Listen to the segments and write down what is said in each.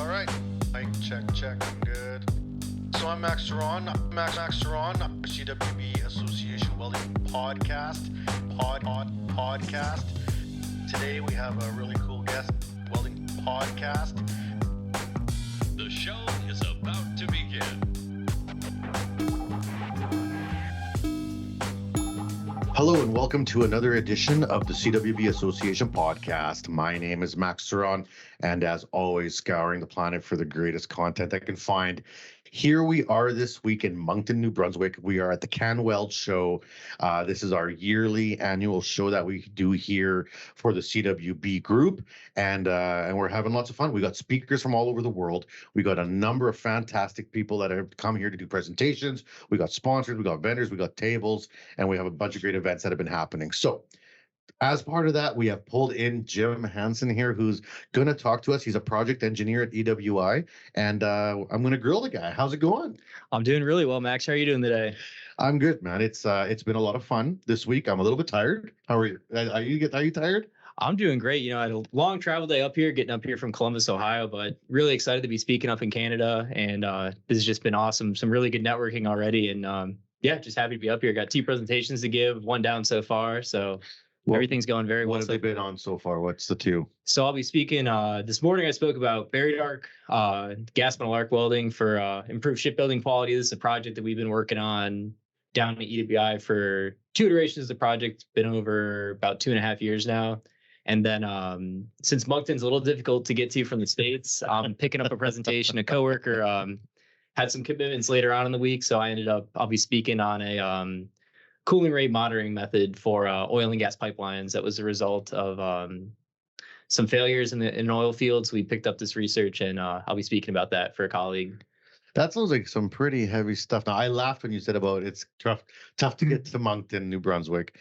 All right, mic check, I'm good. So I'm Ceron, CWB Association Welding podcast. Today we have a really cool guest, Welding podcast. The show is about to begin. Hello and welcome to another edition of the CWB Association podcast. My name is Max Ceron, and as always, scouring the planet for the greatest content I can find. Here we are this week in Moncton, New Brunswick. We are at the CanWeld show. This is our yearly annual show that we do here for the CWB group, and we're having lots of fun. We got speakers from all over the world. We got a number of fantastic people that have come here to do presentations. We got sponsors, we got vendors, we got tables, and we have a bunch of great events that have been happening. So as part of that, we have pulled in Jim Hansen here, who's going to talk to us. He's a project engineer at EWI, and I'm going to grill the guy. How's it going? I'm doing really well, Max. How are you doing today? I'm good, man. It's been a lot of fun this week. I'm a little bit tired. How are you? Are you tired? I'm doing great. I had a long travel day up here, getting up here from Columbus, Ohio, but really excited to be speaking up in Canada. And this has just been awesome. Some really good networking already. And just happy to be up here. Got 2 presentations to give, 1 down so far. So everything's going very well. What have they been on so far? What's the 2? So I'll be speaking this morning. I spoke about buried arc, gas metal arc welding for improved shipbuilding quality. This is a project that we've been working on down at EWI for 2 iterations of the project. Been over about 2.5 years now. And then since Moncton's a little difficult to get to from the States, I'm picking up a presentation. A coworker had some commitments later on in the week, so I'll be speaking on a cooling rate monitoring method for oil and gas pipelines. That was a result of some failures in oil fields. We picked up this research, and I'll be speaking about that for a colleague. That sounds like some pretty heavy stuff. Now, I laughed when you said about it's tough to get to Moncton, New Brunswick.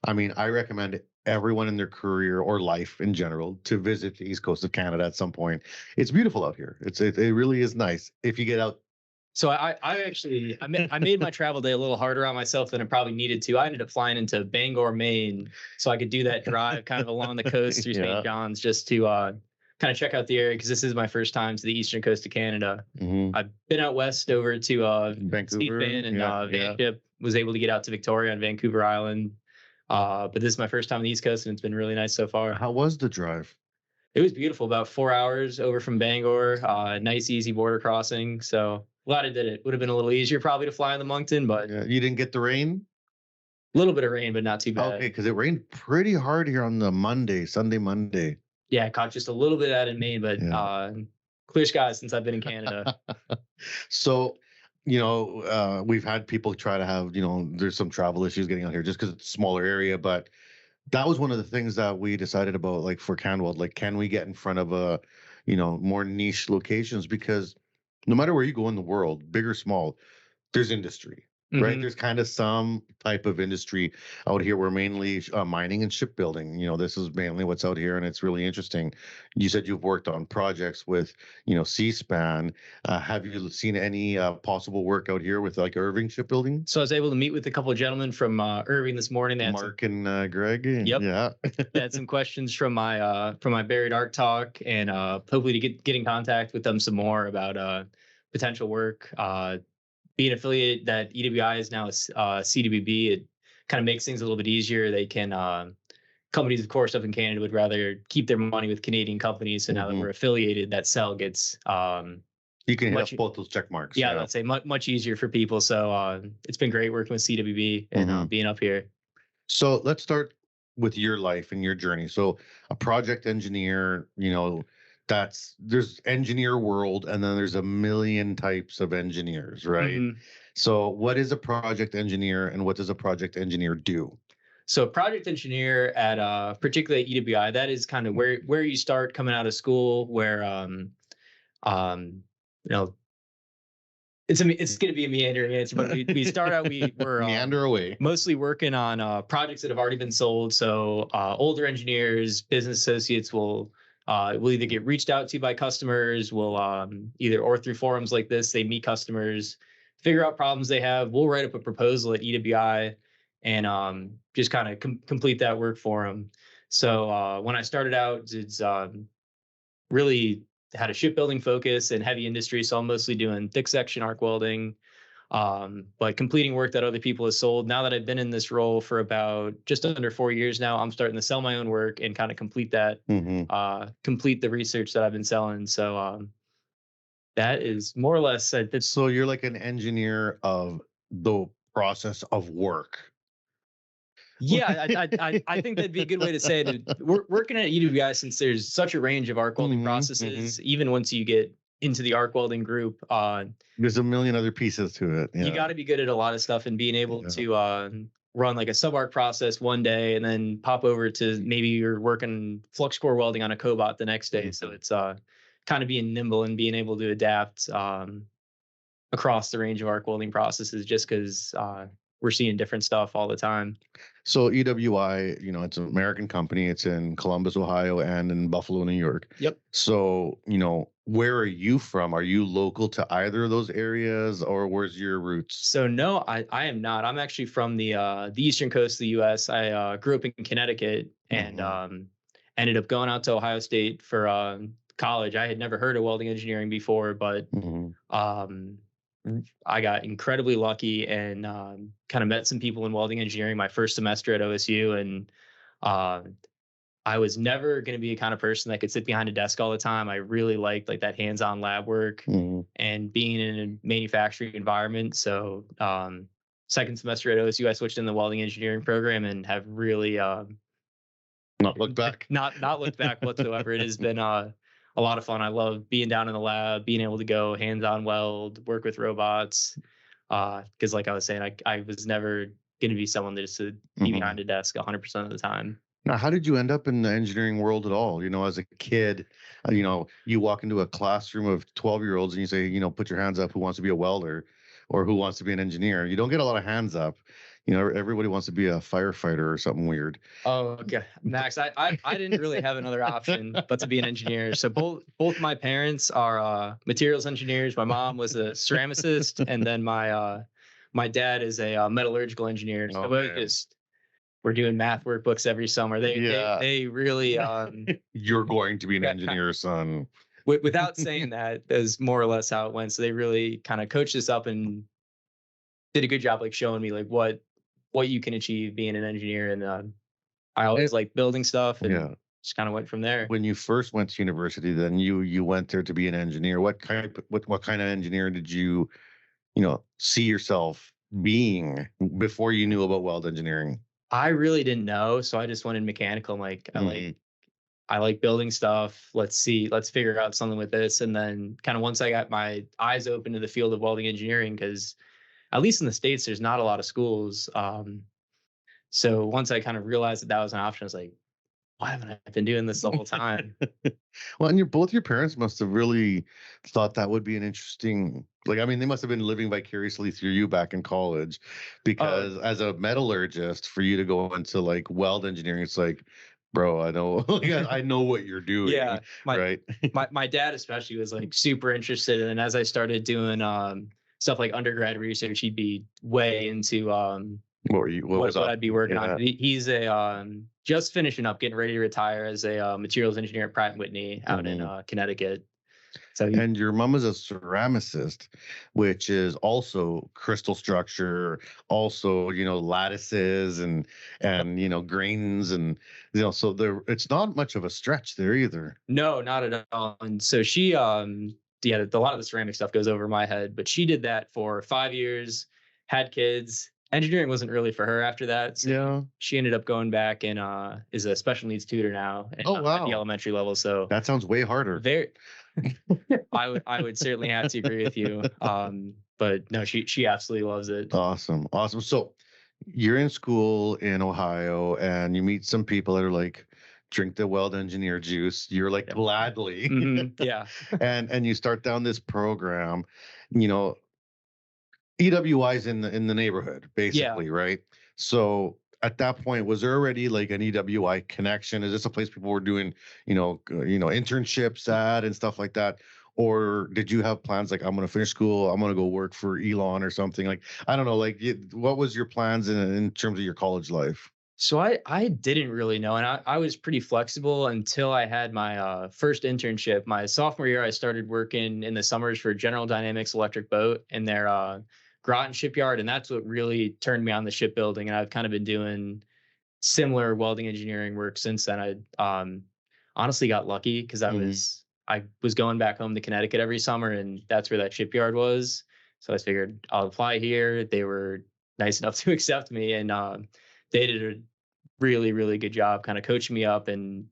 I mean, I recommend everyone in their career or life in general to visit the East Coast of Canada at some point. It's beautiful out here. It really is nice if you get out. So I made my travel day a little harder on myself than I probably needed to. I ended up flying into Bangor, Maine, so I could do that drive kind of along the coast through St. John's just to kind of check out the area, because this is my first time to the eastern coast of Canada. Mm-hmm. I've been out west over to Vancouver and Van Ship. Was able to get out to Victoria on Vancouver Island. But this is my first time on the East Coast, and it's been really nice so far. How was the drive? It was beautiful. About 4 hours over from Bangor. Nice, easy border crossing. So glad I did it. Would have been a little easier probably to fly in the Moncton, but you didn't get the rain? A little bit of rain, but not too bad. Okay, because it rained pretty hard here on the Sunday, Monday. Yeah, caught just a little bit of that in Maine, but clear skies since I've been in Canada. So, we've had people try to have, there's some travel issues getting out here just because it's a smaller area. But that was one of the things that we decided about, like for CanWeld, like, can we get in front of more niche locations? Because no matter where you go in the world, big or small, there's industry. Mm-hmm. Right. There's kind of some type of industry out here. We're mainly mining and shipbuilding. This is mainly what's out here, and it's really interesting. You said you've worked on projects with, C-SPAN. Have you seen any possible work out here with like Irving Shipbuilding? So I was able to meet with a couple of gentlemen from Irving this morning. Mark and Greg. Yep. Yeah. They had some questions from my buried arc talk, and hopefully to get in contact with them some more about potential work. Being affiliated that EWI is now a CWB, it kind of makes things a little bit easier. They can, companies, of course, up in Canada would rather keep their money with Canadian companies. So now that we're affiliated, that sell gets... you can hit both those check marks. Yeah, I'd say much easier for people. So it's been great working with CWB and being up here. So let's start with your life and your journey. So a project engineer, there's engineer world, and then there's a million types of engineers, right? Mm-hmm. So what is a project engineer, and what does a project engineer do? So a project engineer at particularly at EWI, that is kind of where you start coming out of school, where it's going to be a meandering answer, but we start out, we're meander away, mostly working on projects that have already been sold. So older engineers, business associates will either get reached out to by customers, will or through forums like this, they meet customers, figure out problems they have. We'll write up a proposal at EWI and just kind of complete that work for them. So when I started out, it's really had a shipbuilding focus and heavy industry, so I'm mostly doing thick section arc welding, but completing work that other people have sold. Now that I've been in this role for about just under 4 years now, I'm starting to sell my own work and kind of complete that, complete the research that I've been selling. So that is more or less. So you're like an engineer of the process of work. Yeah, I think that'd be a good way to say it. We're working at EWI, since there's such a range of arc welding processes. Even once you get into the arc welding group, there's a million other pieces to it. You got to be good at a lot of stuff, and being able to run like a sub arc process one day and then pop over to maybe you're working flux core welding on a cobot the next day. So it's kind of being nimble and being able to adapt across the range of arc welding processes, just because we're seeing different stuff all the time. So EWI, it's an American company. It's in Columbus, Ohio, and in Buffalo, New York. Yep. So, where are you from? Are you local to either of those areas, or where's your roots? So no, I am not. I'm actually from the eastern coast of the U.S. I grew up in Connecticut and ended up going out to Ohio State for college. I had never heard of welding engineering before, but I got incredibly lucky and kind of met some people in welding engineering my first semester at OSU. And I was never going to be a kind of person that could sit behind a desk all the time. I really liked like that hands-on lab work and being in a manufacturing environment. So second semester at OSU, I switched in the welding engineering program and have really not looked back. Not looked back whatsoever. It has been a lot of fun. I love being down in the lab, being able to go hands-on weld, work with robots. Because like I was saying, I was never going to be someone that just to be behind a desk 100% of the time. Now, how did you end up in the engineering world at all? As a kid, you walk into a classroom of 12-year-olds and you say, put your hands up, who wants to be a welder or who wants to be an engineer? You don't get a lot of hands up. Everybody wants to be a firefighter or something weird. Oh, okay. Max, I didn't really have another option but to be an engineer. So both my parents are materials engineers. My mom was a ceramicist, and then my dad is a metallurgical engineer. So we're doing math workbooks every summer. They really you're going to be an engineer, son. Without saying that, is more or less how it went. So they really kind of coached us up and did a good job like showing me like what you can achieve being an engineer. And I always like building stuff and just kind of went from there. When you first went to university, then you went there to be an engineer. What kind of engineer did you see yourself being before you knew about weld engineering? I really didn't know, so I just went in mechanical. I'm like, I like building stuff. Let's figure out something with this. And then kind of once I got my eyes open to the field of welding engineering, because at least in the States, there's not a lot of schools. So once I kind of realized that was an option, I was like, why haven't I been doing this the whole time? Well, and both your parents must have really thought that would be an interesting, they must have been living vicariously through you back in college, because as a metallurgist, for you to go into like weld engineering, it's like, bro, I know, I know what you're doing. Yeah, right. my dad especially was like super interested, and as I started doing stuff like undergrad research, he'd be way into what I'd be working on. He's just finishing up, getting ready to retire as a materials engineer at Pratt & Whitney out in Connecticut. So and your mom is a ceramicist, which is also crystal structure, also lattices and grains, and so it's not much of a stretch there either. No, not at all. And so she a lot of the ceramic stuff goes over my head, but she did that for 5 years, had kids. Engineering wasn't really for her after that. So she ended up going back and is a special needs tutor now at the elementary level. So that sounds way harder. I would certainly have to agree with you. But no, she absolutely loves it. Awesome. So you're in school in Ohio and you meet some people that are like, drink the weld engineer juice. You're like, gladly. Yeah. and you start down this program, EWI's in the neighborhood, basically, right? So at that point, was there already like an EWI connection? Is this a place people were doing, internships at and stuff like that? Or did you have plans like, I'm going to finish school, I'm going to go work for Elon or something? Like, I don't know, like what was your plans in terms of your college life? So I didn't really know, and I was pretty flexible until I had my first internship. My sophomore year, I started working in the summers for General Dynamics Electric Boat in their Groton shipyard, and that's what really turned me on the shipbuilding. And I've kind of been doing similar welding engineering work since then. I honestly got lucky because I was going back home to Connecticut every summer, and that's where that shipyard was. So I figured I'll apply here. They were nice enough to accept me, and they did a really, really good job kind of coaching me up and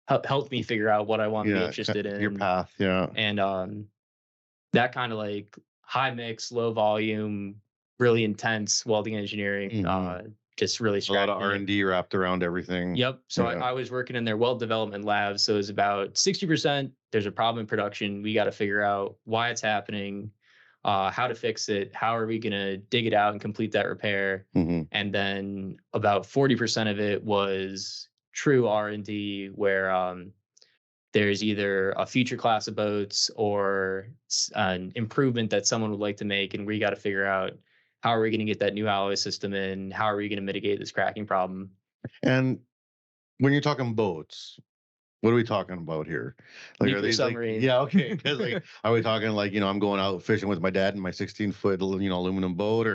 helped me figure out what I want to be interested in. Your path, yeah. And that kind of like high mix, low volume, really intense welding engineering just really a lot of R&D wrapped around everything. Yep. So I was working in their weld development lab. So it was about 60%. There's a problem in production. We got to figure out why it's happening, how to fix it, how are we going to dig it out and complete that repair. And then about 40% of it was true R&D, where there's either a future class of boats or an improvement that someone would like to make, and we got to figure out how are we going to get that new alloy system in, how are we going to mitigate this cracking problem. And when you're talking boats, what are we talking about here? Like, nuclear are they submarine. Like, yeah, okay. Because like, are we talking like, I'm going out fishing with my dad in my 16-foot, aluminum boat,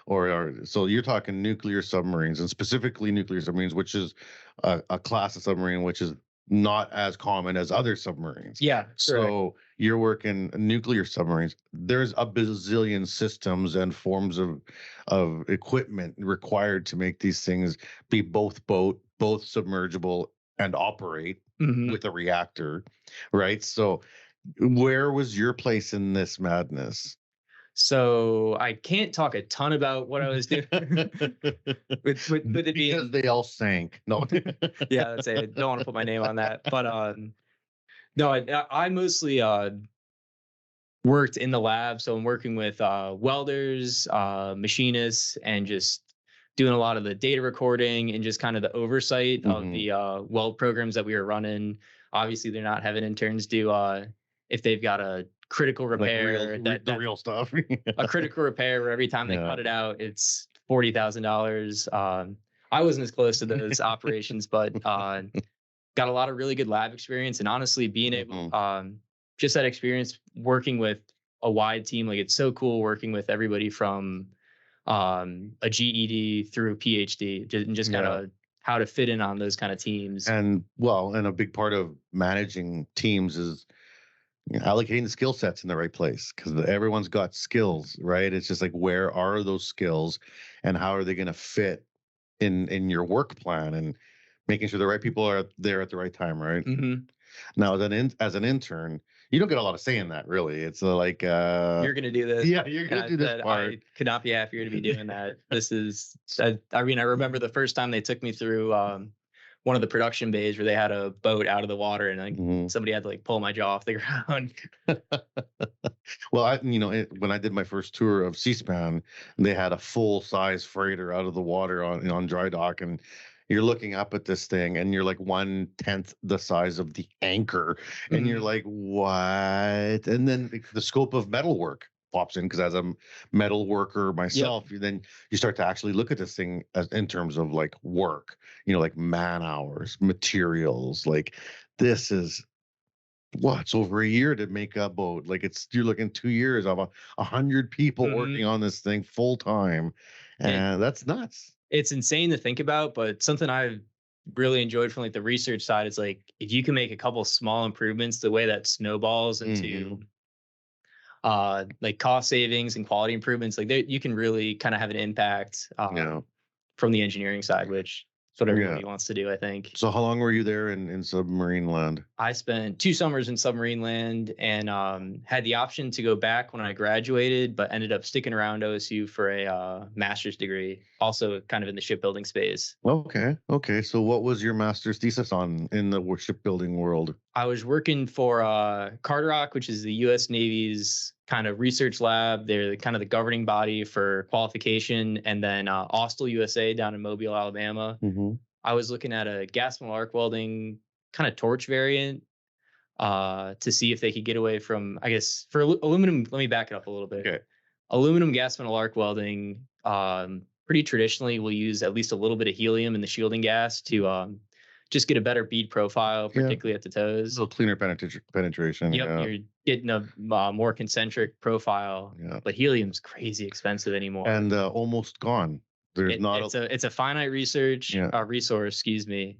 or so you're talking nuclear submarines, and specifically nuclear submarines, which is a class of submarine which is not as common as other submarines. Yeah. So you're working nuclear submarines. There's a bazillion systems and forms of equipment required to make these things be both submergible and operate with a reactor, right? So where was your place in this madness? So I can't talk a ton about what I was doing with it being, because they all sank. No. Yeah, let's say I don't want to put my name on that, but no, I mostly worked in the lab. So I'm working with welders, machinists, and just doing a lot of the data recording and just kind of the oversight of the weld programs that we were running. Obviously, they're not having interns do if they've got a critical repair, like the real stuff. A critical repair where every time they cut it out, it's $40,000. I wasn't as close to those operations, but got a lot of really good lab experience, and honestly, being able just that experience working with a wide team, like it's so cool working with everybody from a GED through PhD, and just kind of how to fit in on those kind of teams. And a big part of managing teams is allocating the skill sets in the right place, because everyone's got skills, right? It's just like, where are those skills and how are they going to fit in your work plan, and making sure the right people are there at the right time, right? Now, as an intern, you don't get a lot of say in that, really. It's like you're gonna do this. Yeah, you're gonna do this part. I could not be happier to be doing that. This is, I remember the first time they took me through one of the production bays where they had a boat out of the water, and like somebody had to like pull my jaw off the ground. Well, when I did my first tour of C-SPAN, they had a full-size freighter out of the water on dry dock, and you're looking up at this thing and you're like 1/10 the size of the anchor, and you're like, what? And then the scope of metal work pops in, because as a metal worker myself, then you start to actually look at this thing in terms of like work, like man hours, materials. Like, this is it's over a year to make a boat. Like, you're looking 2 years of 100 people working on this thing full time, and that's nuts. It's insane to think about, but something I've really enjoyed from like the research side is like, if you can make a couple small improvements, the way that snowballs into like cost savings and quality improvements, like you can really kind of have an impact from the engineering side, which is what everybody wants to do, I think. So how long were you there in submarine land? I spent 2 summers in submarine land, and had the option to go back when I graduated, but ended up sticking around OSU for a master's degree, also kind of in the shipbuilding space. Okay. So what was your master's thesis on in the shipbuilding world? I was working for Carderock, which is the U.S. Navy's kind of research lab. They're kind of the governing body for qualification. And then Austell USA down in Mobile, Alabama. I was looking at a gas metal arc welding kind of torch variant to see if they could get away from, I guess, for aluminum. Let me back it up a little bit. Okay. Aluminum gas metal arc welding, pretty traditionally we'll use at least a little bit of helium in the shielding gas to just get a better bead profile, particularly at the A toes. little cleaner penetration. Yep, Yeah. you're getting a more concentric profile, Yeah. but helium's crazy expensive anymore. And almost gone. There's not It's a finite resource, excuse me,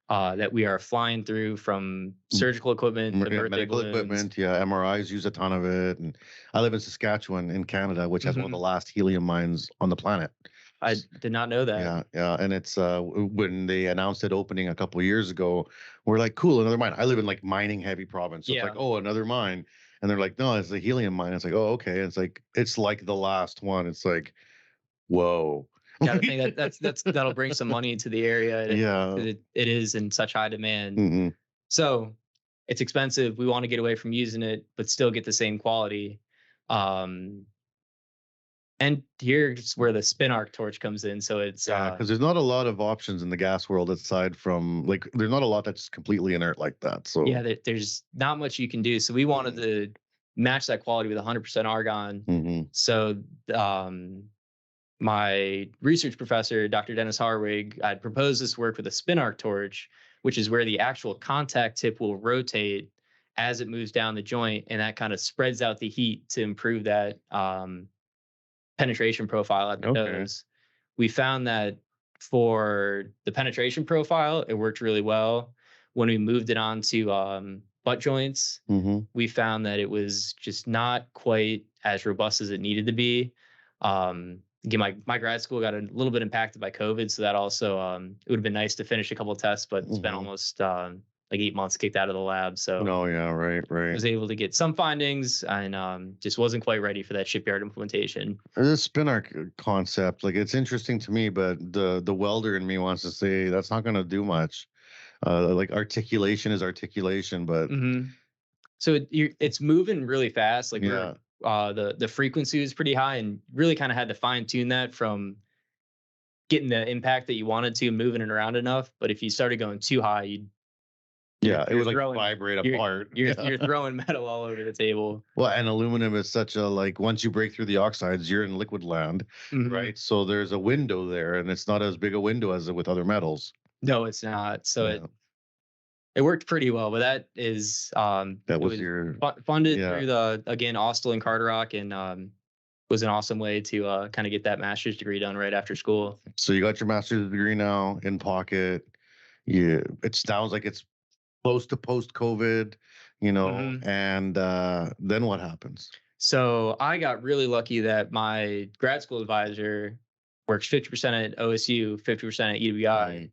that we are flying through from surgical equipment to birthday medical balloons. equipment. Yeah, MRIs use a ton of it. And I live in Saskatchewan in Canada, which has one of the last helium mines on the planet. I did not know that. Yeah, yeah, and it's when they announced it opening a couple of years ago, we're like, cool, another mine. I live in like mining heavy province, so it's like, Yeah. oh, another mine, and they're like, no, it's a helium mine. It's like, oh, okay. It's like the last one. It's like, whoa. Gotta think that'll bring some money into the area. Yeah. It is in such high demand. Mm-hmm. So it's expensive. We want to get away from using it, but still get the same quality. And here's where the spin arc torch comes in. So it's because there's not a lot of options in the gas world aside from like there's not a lot that's completely inert like that. So yeah, there's not much you can do. So we wanted to match that quality with 100% argon. Mm-hmm. So my research professor, Dr. Dennis Harwig, I'd proposed this work with a spin arc torch, which is where the actual contact tip will rotate as it moves down the joint, and that kind of spreads out the heat to improve that penetration profile at the nose. We found that for the penetration profile, it worked really well. When we moved it onto butt joints, we found that it was just not quite as robust as it needed to be. Again, my grad school got a little bit impacted by COVID, so that also it would have been nice to finish a couple of tests, but it's been almost like 8 months kicked out of the lab. So yeah, right. I was able to get some findings and just wasn't quite ready for that shipyard implementation. The spin arc concept, like it's interesting to me, but the welder in me wants to say that's not going to do much. Like articulation is articulation, but so it's moving really fast. Like the frequency is pretty high, and really kind of had to fine tune that from getting the impact that you wanted to, moving it around enough. But if you started going too high, it would like vibrate apart. You're throwing metal all over the table. Well, and aluminum is such a like once you break through the oxides, you're in liquid land, right? So there's a window there, and it's not as big a window as with other metals. No, it's not. So it worked pretty well, but that is that was your funded through the Austell and Carderock, and was an awesome way to kind of get that master's degree done right after school. So you got your master's degree now in pocket. It sounds like it's close to post-COVID, and then what happens? So I got really lucky that my grad school advisor works 50% at OSU, 50% at EWI.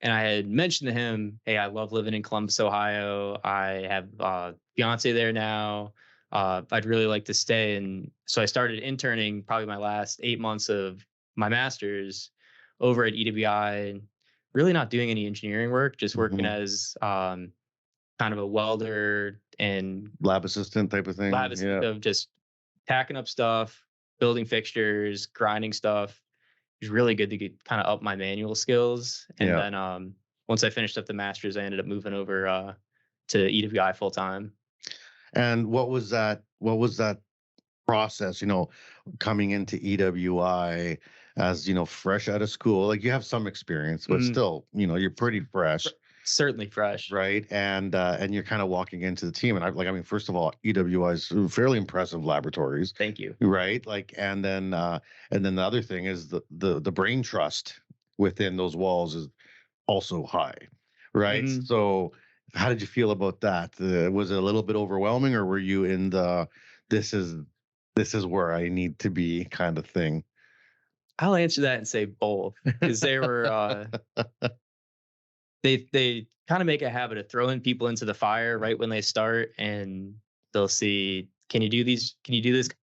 And I had mentioned to him, hey, I love living in Columbus, Ohio. I have a fiance there now. I'd really like to stay. And so I started interning probably my last 8 months of my master's over at EWI, and really not doing any engineering work, just working as kind of a welder and lab assistant type of thing. Lab assistant of just tacking up stuff, building fixtures, grinding stuff. It was really good to get kind of up my manual skills. And then once I finished up the master's, I ended up moving over to EWI full time. And what was that process, coming into EWI as, fresh out of school? Like you have some experience, but still, you're pretty fresh. Certainly fresh. Right. And you're kind of walking into the team. And first of all, EWI is fairly impressive laboratories. Thank you. Right. And then the other thing is the brain trust within those walls is also high. Right. So how did you feel about that? Was it a little bit overwhelming, or were you in this is where I need to be kind of thing? I'll answer that and say both, because they were they kind of make a habit of throwing people into the fire right when they start, and they'll see, can you do this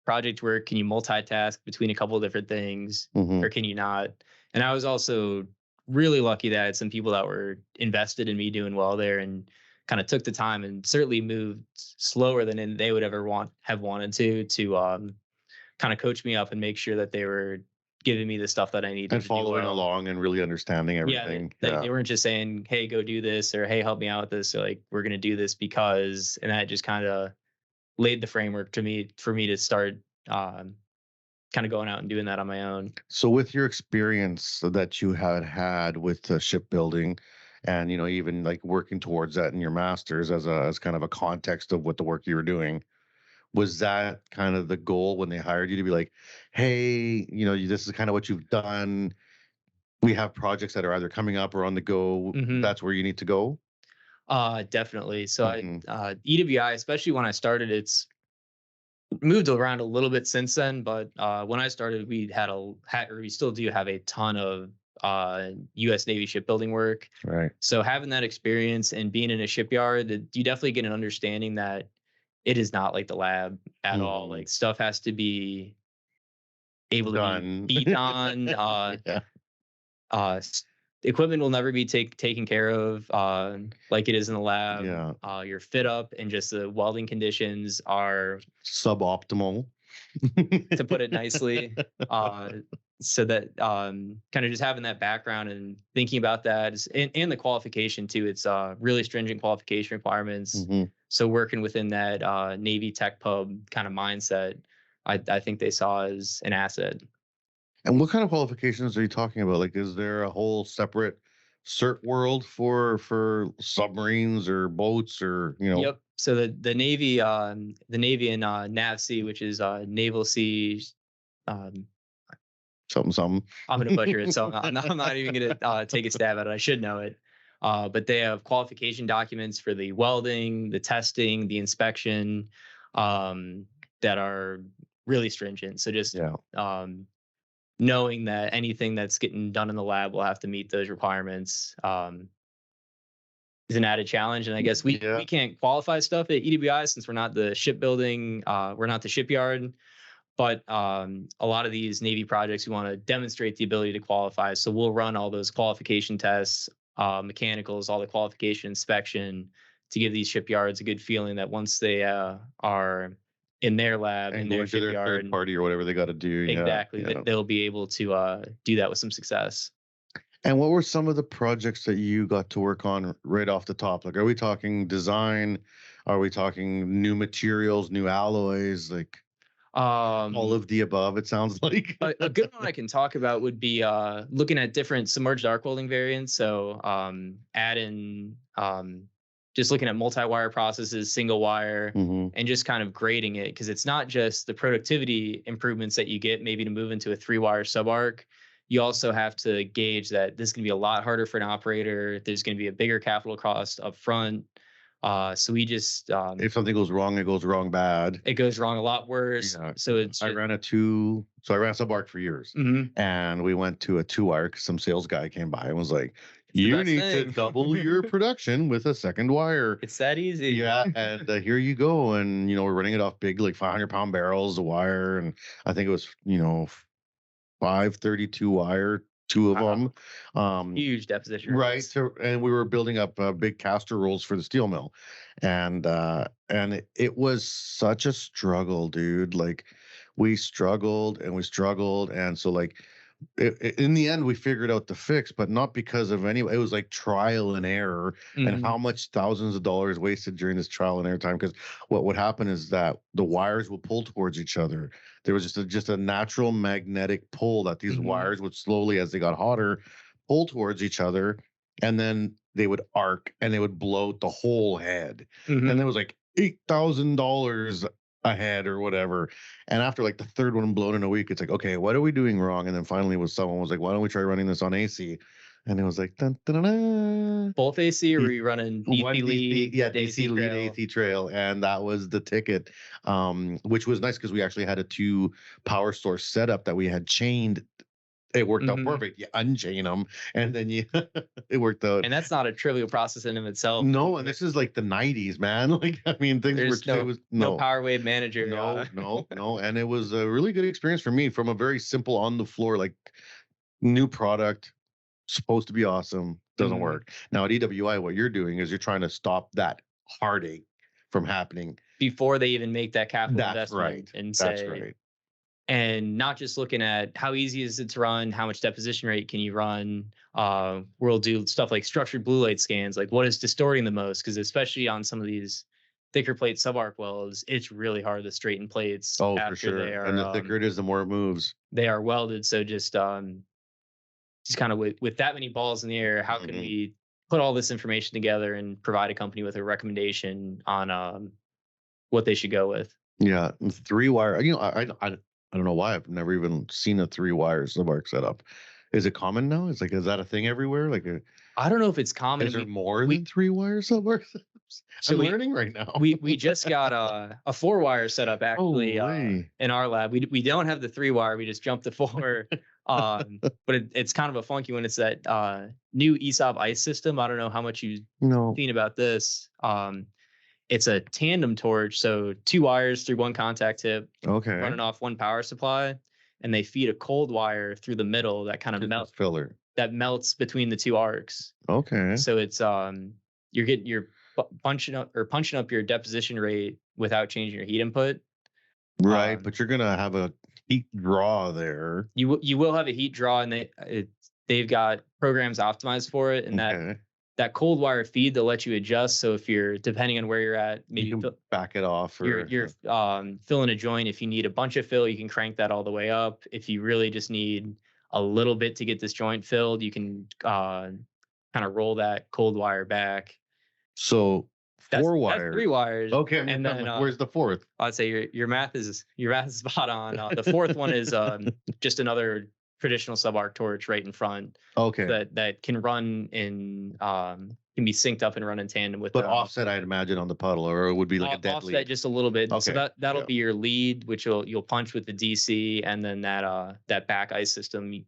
project work? Can you multitask between a couple of different things, or can you not? And I was also really lucky that I had some people that were invested in me doing well there, and kind of took the time and certainly moved slower than they would ever have wanted to kind of coach me up and make sure that they were giving me the stuff that I needed. And following along and really understanding everything. They weren't just saying, hey, go do this, or hey, help me out with this. Or like, we're going to do this because, and that just kind of laid the framework for me to start kind of going out and doing that on my own. So with your experience that you had with shipbuilding, and even like working towards that in your masters as kind of a context of what the work you were doing, was that kind of the goal when they hired you to be like, hey, this is kind of what you've done. We have projects that are either coming up or on the go. That's where you need to go. Definitely. So Mhm. EWI, especially when I started, it's moved around a little bit since then. But when I started, we we still do have a ton of U.S. Navy shipbuilding work. Right. So having that experience and being in a shipyard, you definitely get an understanding that it is not like the lab at all. Like stuff has to be able to Done. be beat on. Yeah. Equipment will never be taken care of like it is in the lab. Yeah. Your fit up and just the welding conditions are Suboptimal. to put it nicely. So that kind of just having that background and thinking about that and the qualification too. It's really stringent qualification requirements. So working within that Navy Tech Pub kind of mindset, I think they saw as an asset. And what kind of qualifications are you talking about? Like, is there a whole separate cert world for submarines or boats or Yep. So the Navy and NAVSEA, which is Naval Sea. something? I'm gonna butcher it, so I'm not even gonna take a stab at it. I should know it. But they have qualification documents for the welding, the testing, the inspection, that are really stringent. So just knowing that anything that's getting done in the lab will have to meet those requirements is an added challenge. And I guess we can't qualify stuff at EWI since we're not the shipbuilding, we're not the shipyard. But a lot of these Navy projects, we want to demonstrate the ability to qualify. So we'll run all those qualification tests, mechanicals, all the qualification inspection to give these shipyards a good feeling that once they are in their lab, And in going their to their shipyard, third party or whatever they got to do. exactly, Yeah. they'll be able to do that with some success. And what were some of the projects that you got to work on right off the top? Like, are we talking design? Are we talking new materials, new alloys? Like all of the above, it sounds like. A good one I can talk about would be looking at different submerged arc welding variants. So add in just looking at multi-wire processes, single wire, and just kind of grading it, because it's not just the productivity improvements that you get maybe to move into a 3-wire sub-arc. You also have to gauge that this is going to be a lot harder for an operator. There's going to be a bigger capital cost up front. So we just if something goes wrong, it goes wrong bad. It goes wrong a lot worse. Yeah. So it's I ran a sub-arc for years, and we went to a 2-wire because some sales guy came by and was like, you need to double your production with a second wire. It's that easy. Yeah. And here you go. And, we're running it off big, like 500-pound barrels of wire. And I think it was, 532 wire, 2 of them. Huge deposition. Right. So, and we were building up big caster rolls for the steel mill. And it was such a struggle, dude. Like we struggled. And so like, in the end, we figured out the fix, but not because of it was like trial and error, and how much thousands of dollars wasted during this trial and error time. Because what would happen is that the wires will pull towards each other. There was just a natural magnetic pull that these wires would slowly, as they got hotter, pull towards each other, and then they would arc and they would blow out the whole head. And it was like $8,000 a head or whatever. And after like the third one blown in a week, it's like, okay, what are we doing wrong? And then finally someone was like, why don't we try running this on AC? And it was like, dun, dun, dun, dun. Both AC, or were you running DC lead? Yeah, DC lead, AC trail. And that was the ticket, which was nice because we actually had a 2 power source setup that we had chained. It worked out perfect. You unchain them, and then it worked out. And that's not a trivial process in of itself. No, and this is like the 90s, man. Like, I mean, things no power wave manager. No. And it was a really good experience for me from a very simple on the floor, like new product, supposed to be awesome, doesn't work. Now at EWI, what you're doing is you're trying to stop that heartache from happening before they even make that capital investment. Right. And say, that's right. And not just looking at how easy is it to run, how much deposition rate can you run. We'll do stuff like structured blue light scans, like what is distorting the most, because especially on some of these thicker plate subarc welds, it's really hard to straighten plates Oh, after for sure. they are And the thicker it is, the more it moves. they are welded. So just kind of with that many balls in the air, how can we put all this information together and provide a company with a recommendation on what they should go with? Yeah, 3-wire. I don't know why I've never even seen a 3-wire subarc setup. Is it common now? Is that a thing everywhere? I don't know if it's common. Is there more than 3-wire subarc setups? So I'm learning right now. we just got a 4-wire setup actually in our lab. We don't have the 3-wire. We just jumped to 4. But it's kind of a funky one. It's that new ESOP ice system. I don't know how much you've seen about this. It's a tandem torch, so 2 wires through one contact tip, running off one power supply, and they feed a cold wire through the middle that kind of melts filler that melts between the 2 arcs. Okay. So it's you're punching up your deposition rate without changing your heat input. Right, but you're gonna have a heat draw there. You will have a heat draw, and they've got programs optimized for it, and that cold wire feed, they'll let you adjust. So if you're, depending on where you're at, maybe you can back it off. Or you're filling a joint. If you need a bunch of fill, you can crank that all the way up. If you really just need a little bit to get this joint filled, you can kind of roll that cold wire back. So 4-wire, that's 3 wires. Okay, and then where's the 4th? I'd say your math is spot on. The 4th one is just another traditional subarc torch right in front. Okay. That can run in can be synced up and run in tandem with. But offset, I'd imagine, on the puddle, or it would be like a dead offset lead. just a little bit. Okay. So that'll be your lead, which you'll punch with the DC, and then that back ice system.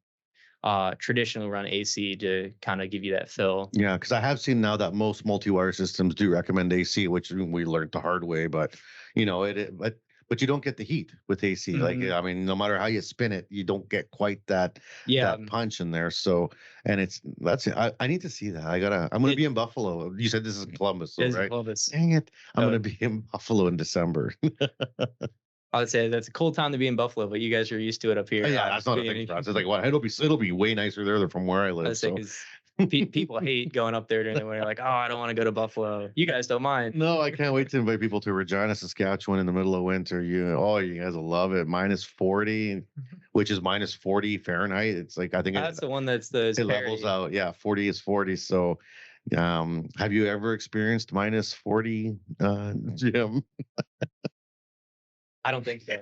Traditionally run AC to kind of give you that fill. Yeah, because I have seen now that most multi-wire systems do recommend AC, which we learned the hard way. But but you don't get the heat with AC. Like, I mean, no matter how you spin it, you don't get quite that punch in there. So, and that's it. I need to see that. I'm gonna be in Buffalo. You said this is Columbus, so, right? Columbus. Dang it! I'm gonna be in Buffalo in December. I would say that's a cold time to be in Buffalo, but you guys are used to it up here. Yeah, that's not a thing for us. It's like, what? It'll be way nicer there than from where I live. People hate going up there during the winter. Like, oh, I don't want to go to Buffalo. You guys don't mind. No, I can't wait to invite people to Regina, Saskatchewan in the middle of winter. You guys will love it. -40, which is -40 Fahrenheit. It's like, I think that's the one that's it levels out. Yeah, 40 is 40. So, have you ever experienced -40, Jim? I don't think so.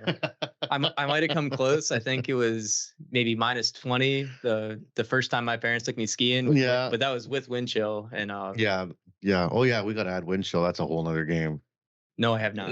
I might have come close. I think it was maybe -20 the first time my parents took me skiing. Yeah, but that was with wind chill and yeah. Oh yeah, we got to add wind chill. That's a whole nother game. No, I have not.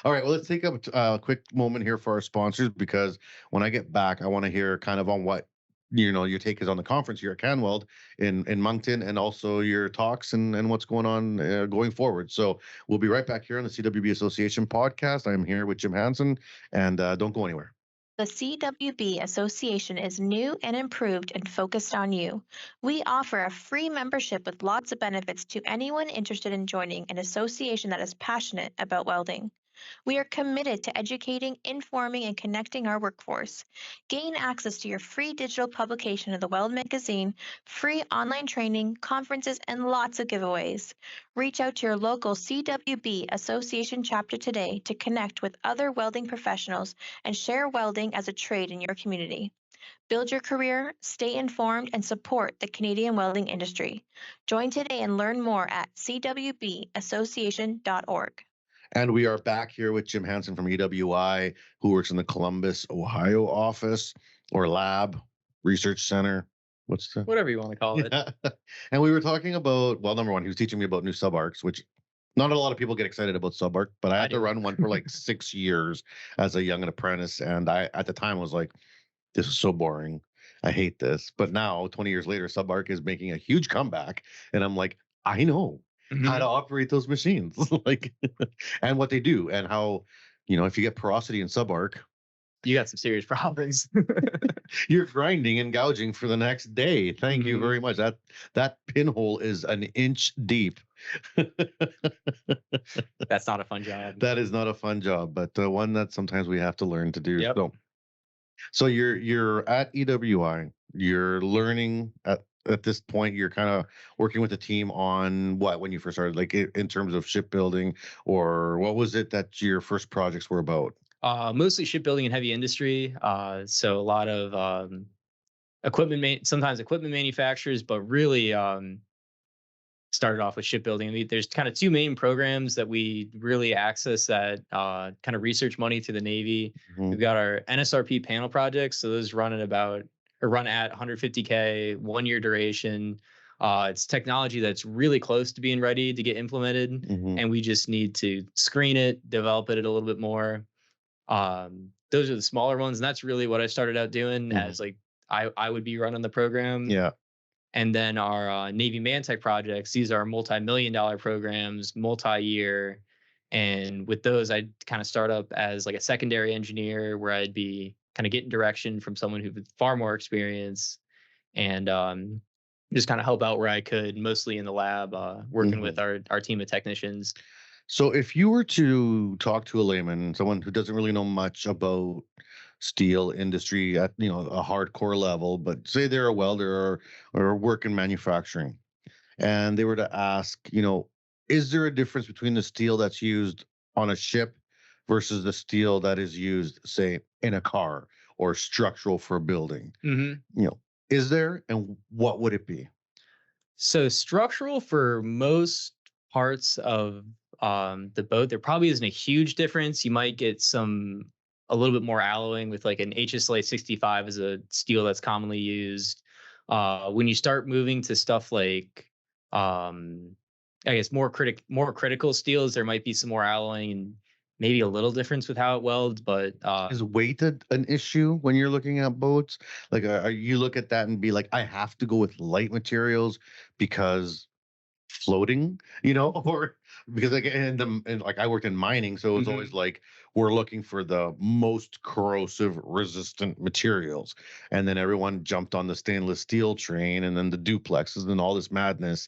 All right, well, let's take a quick moment here for our sponsors, because when I get back, I want to hear kind of on what your take is on the conference here at CanWeld in Moncton, and also your talks and what's going on going forward. So we'll be right back here on the CWB Association podcast. I'm here with Jim Hansen, and don't go anywhere. The CWB Association is new and improved and focused on you. We offer a free membership with lots of benefits to anyone interested in joining an association that is passionate about welding. We are committed to educating, informing, and connecting our workforce. Gain access to your free digital publication of the Weld magazine, free online training, conferences, and lots of giveaways. Reach out to your local CWB Association chapter today to connect with other welding professionals and share welding as a trade in your community. Build your career, stay informed, and support the Canadian welding industry. Join today and learn more at cwbassociation.org. And we are back here with Jim Hansen from EWI, who works in the Columbus, Ohio office or lab, research center. Whatever you want to call it. And we were talking about, well, number one, he was teaching me about new subarcs, which not a lot of people get excited about subarc, but I had to run one for like 6 years as a young apprentice. And I, at the time, was like, this is so boring. I hate this. But now, 20 years later, subarc is making a huge comeback. And I'm like, I know how to operate those machines, like, and what they do, and how, if you get porosity in subarc, you got some serious problems. You're grinding and gouging for the next day. Thank you very much. That pinhole is an inch deep. That's not a fun job. That is not a fun job, but one that sometimes we have to learn to do. Yep. So you're at EWI. You're learning at at this point you're kind of working with a team on what when you first started, like in terms of shipbuilding, or what was it that your first projects were about? Mostly shipbuilding and heavy industry. So a lot of sometimes equipment manufacturers, but really started off with shipbuilding. I mean, there's kind of two main programs that we really access that kind of research money through the Navy. Mhm. We've got our NSRP panel projects. So those run at 150K, 1 year duration. It's technology that's really close to being ready to get implemented. Mhm. And we just need to screen it, develop it a little bit more. Those are the smaller ones. And that's really what I started out doing as like, I would be running the program. Yeah. And then our Navy Mantech projects, these are multi-million-dollar programs, multi-year. And with those, I'd kind of start up as like a secondary engineer where I'd be kind of getting direction from someone who had far more experience and just kind of help out where I could, mostly in the lab, working with our team of technicians. So if you were to talk to a layman, someone who doesn't really know much about steel industry at a hardcore level, but say they're a welder or work in manufacturing, and they were to ask, is there a difference between the steel that's used on a ship versus the steel that is used, say, in a car or structural for a building? Is there, and what would it be? So structural for most parts of the boat, there probably isn't a huge difference. You might get a little bit more alloying with like an HSLA 65 as a steel that's commonly used. When you start moving to stuff like, I guess more critical steels, there might be some more alloying and maybe a little difference with how it welds, but Is weight an issue when you're looking at boats? Like, are you look at that and be like, I have to go with light materials because floating, or because like and like I worked in mining, so it was always like we're looking for the most corrosive resistant materials, and then everyone jumped on the stainless steel train, and then the duplexes and all this madness.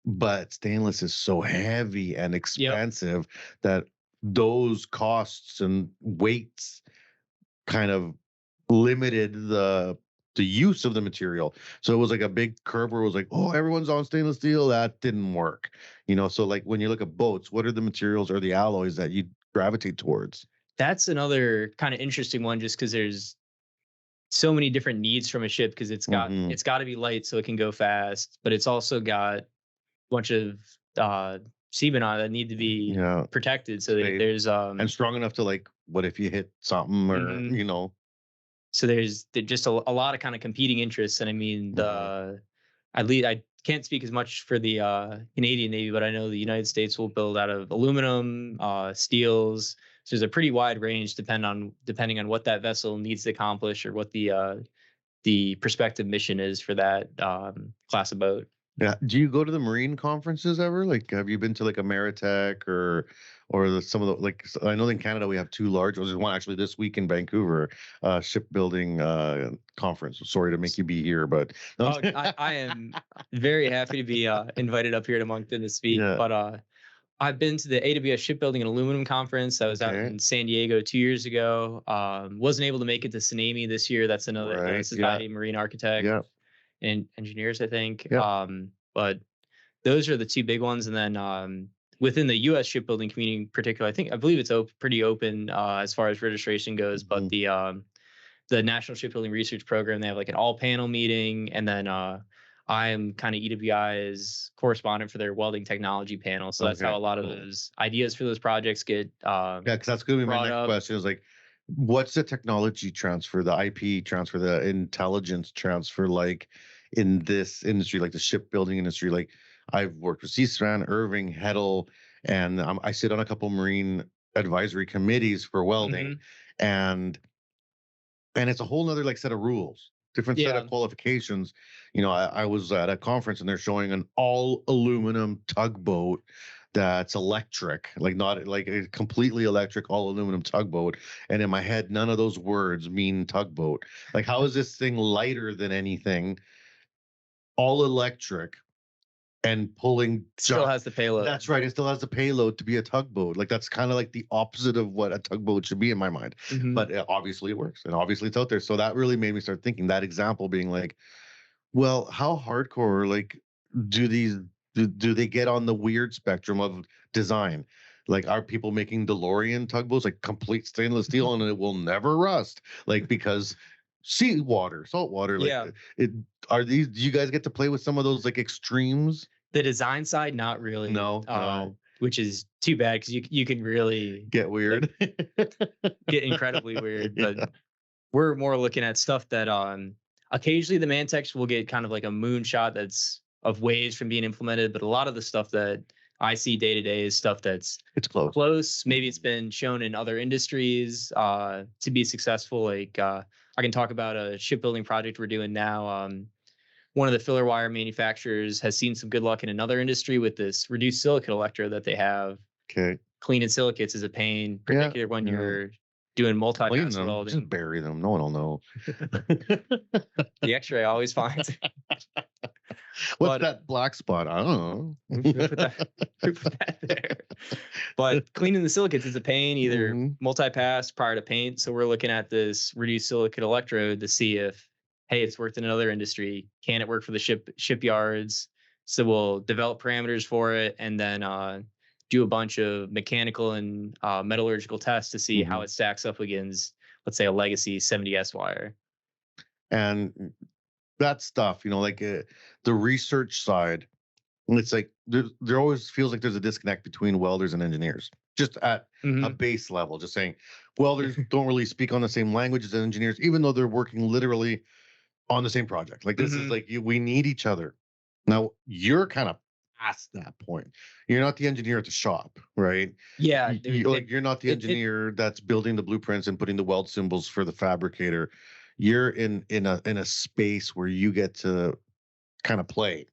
But stainless is so heavy and expensive that those costs and weights kind of limited the use of the material. So it was like a big curve where it was like, oh, everyone's on stainless steel. That didn't work. So like when you look at boats, what are the materials or the alloys that you gravitate towards? That's another kind of interesting one, just because there's so many different needs from a ship, because it's got to be light so it can go fast, but it's also got a bunch of seamen on it that need to be protected. So there's and strong enough to, like, what if you hit something or So there's just a lot of kind of competing interests. And I mean, I can't speak as much for the Canadian Navy, but I know the United States will build out of aluminum, steels. So there's a pretty wide range depending on what that vessel needs to accomplish or what the prospective mission is for that class of boat. Yeah. Do you go to the marine conferences ever? Like, have you been to like a Maritech or some of the, like, I know in Canada we have two large ones. There's one actually this week in Vancouver, shipbuilding conference. Sorry to make you be here, but no. I am very happy to be invited up here to Moncton to speak. Yeah. But I've been to the AWS Shipbuilding and Aluminum Conference. I was out in San Diego 2 years ago. Wasn't able to make it to Tsunami this year. That's another Society of Marine Architects and Engineers, I think. But those are the two big ones. And then within the U.S. shipbuilding community in particular, I believe it's pretty open as far as registration goes. But the National Shipbuilding Research Program, they have like an all-panel meeting, and then I am kind of EWI's correspondent for their welding technology panel. So that's how a lot of those ideas for those projects get because that's going to be my next question is like, what's the technology transfer, the IP transfer, the intelligence transfer like in this industry, like the shipbuilding industry? Like, I've worked with Ceron, Irving, Heddle, and I sit on a couple marine advisory committees for welding, and it's a whole nother like set of rules, different set of qualifications. I was at a conference and they're showing an all aluminum tugboat that's electric, like not like a completely electric all aluminum tugboat. And in my head, none of those words mean tugboat. Like, how is this thing lighter than anything, all electric, and pulling still has the payload? That's right. It still has the payload to be a tugboat. Like, that's kind of like the opposite of what a tugboat should be in my mind. But obviously it works, and obviously it's out there. So that really made me start thinking, that example being like, Well, how hardcore like do these do they get on the weird spectrum of design? Like, are people making DeLorean tugboats like complete stainless steel and it will never rust? Like, because seawater, salt water, like Yeah. it are these, do you guys get to play with some of those like extremes? The design side, not really. No. Which is too bad because you can really Get weird. get incredibly weird. But we're more looking at stuff that occasionally the Mantex will get kind of like a moonshot that's of ways from being implemented, but a lot of the stuff that I see day to day is stuff that's It's close. close. Maybe it's been shown in other industries to be successful. Like I can talk about a shipbuilding project we're doing now. One of the filler wire manufacturers has seen some good luck in another industry with this reduced silicate electrode that they have. Okay. Cleaning silicates is a pain, Yeah, particularly when yeah. you're doing Clean multi-pass them. welding. Just bury them. No one will know. The X-ray always finds. What's that black spot? I don't know. We put that there. But cleaning the silicates is a pain, either Mhm. multi-pass prior to paint. So we're looking at this reduced silicate electrode to see if, hey, it's worked in another industry. Can it work for the shipyards? So we'll develop parameters for it and then do a bunch of mechanical and metallurgical tests to see how it stacks up against, let's say, a legacy 70S wire. And that stuff, like the research side, it's like there always feels like there's a disconnect between welders and engineers, just at a base level. Just saying, welders don't really speak on the same language as engineers, even though they're working literally on the same project. Like this is like we need each other. Now you're kind of past that point. You're not the engineer at the shop, right? Yeah. You're not the engineer that's building the blueprints and putting the weld symbols for the fabricator. You're in a space where you get to kind of play.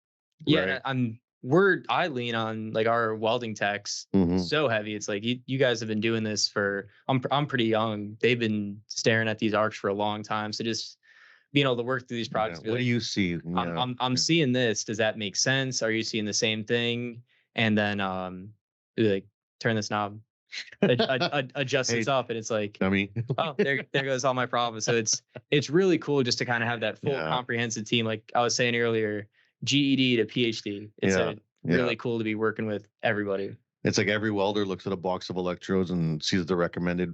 Yeah, right? I lean on like our welding techs so heavy. It's like you guys have been doing this for I'm pretty young. They've been staring at these arcs for a long time. So just being able to work through these projects. What do you see? I'm seeing this. Does that make sense? Are you seeing the same thing? And then like turn this knob, adjust this up, and it's like, oh, there goes all my problems. So it's really cool just to kind of have that full comprehensive team. Like I was saying earlier, GED to PhD. It's really cool to be working with everybody. It's like every welder looks at a box of electrodes and sees the recommended